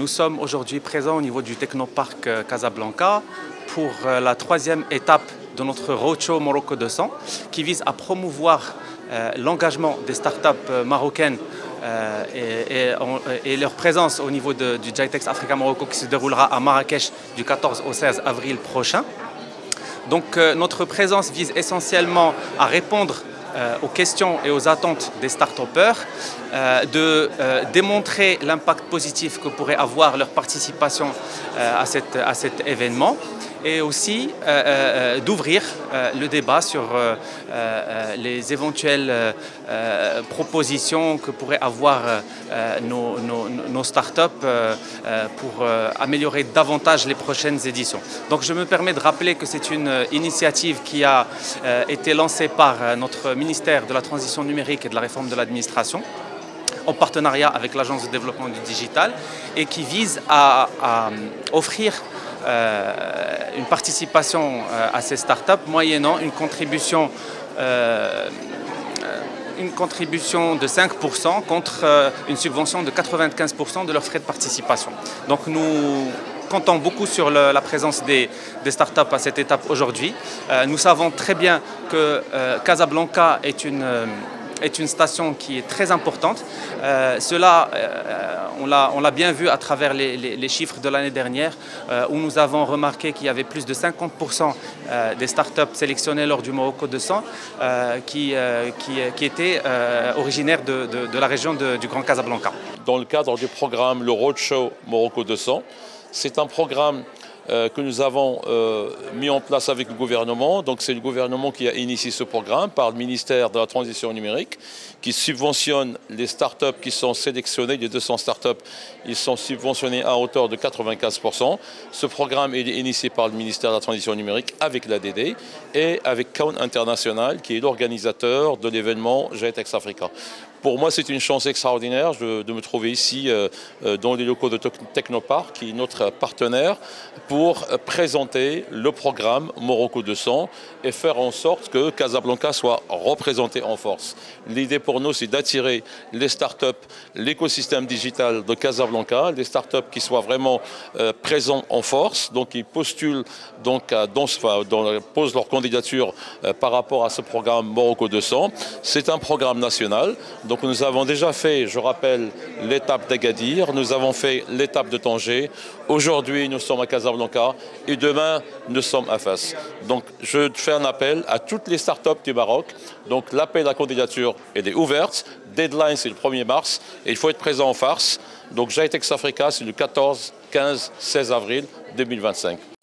sommes aujourd'hui présents au niveau du Technoparc Casablanca pour la troisième étape de notre Roadshow Morocco 200 qui vise à promouvoir l'engagement des startups marocaines et leur présence au niveau du GITEX Africa Morocco qui se déroulera à Marrakech du 14 au 16 avril prochain. Donc notre présence vise essentiellement à répondre aux questions et aux attentes des start-upers, de démontrer l'impact positif que pourrait avoir leur participation à cet événement et aussi d'ouvrir le débat sur les éventuelles propositions que pourraient avoir nos startups pour améliorer davantage les prochaines éditions. Donc je me permets de rappeler que c'est une initiative qui a été lancée par notre ministère de la Transition numérique et de la réforme de l'administration, en partenariat avec l'Agence de développement du digital et qui vise à offrir une participation à ces startups moyennant une contribution de 5% contre une subvention de 95% de leurs frais de participation. Donc nous comptons beaucoup sur la présence des startups à cette étape aujourd'hui. Nous savons très bien que Casablanca est une station qui est très importante. Cela, on l'a bien vu à travers les chiffres de l'année dernière, où nous avons remarqué qu'il y avait plus de 50% des startups sélectionnées lors du Morocco 200 qui étaient originaires de la région du Grand Casablanca. Dans le cadre du programme Le Roadshow Morocco 200, c'est un programme que nous avons mis en place avec le gouvernement. Donc c'est le gouvernement qui a initié ce programme par le ministère de la Transition numérique qui subventionne les startups qui sont sélectionnées, les 200 startups, ils sont subventionnés à hauteur de 95%. Ce programme est initié par le ministère de la Transition numérique avec l'ADD et avec Kawn International qui est l'organisateur de l'événement GITEX Africa. Pour moi, c'est une chance extraordinaire de me trouver ici dans les locaux de Technoparc, qui est notre partenaire, pour présenter le programme Morocco 200 et faire en sorte que Casablanca soit représenté en force. L'idée pour nous, c'est d'attirer les startups, l'écosystème digital de Casablanca, les startups qui soient vraiment présents en force, donc ils postulent, posent leur candidature par rapport à ce programme Morocco 200. C'est un programme national. Donc nous avons déjà fait, je rappelle, l'étape d'Agadir, nous avons fait l'étape de Tanger. Aujourd'hui, nous sommes à Casablanca et demain, nous sommes à Fès. Donc je fais un appel à toutes les startups du Maroc. Donc l'appel à candidature est ouverte. Deadline, c'est le 1er mars et il faut être présent en farce. Donc GITEX Africa, c'est le 14, 15, 16 avril 2025.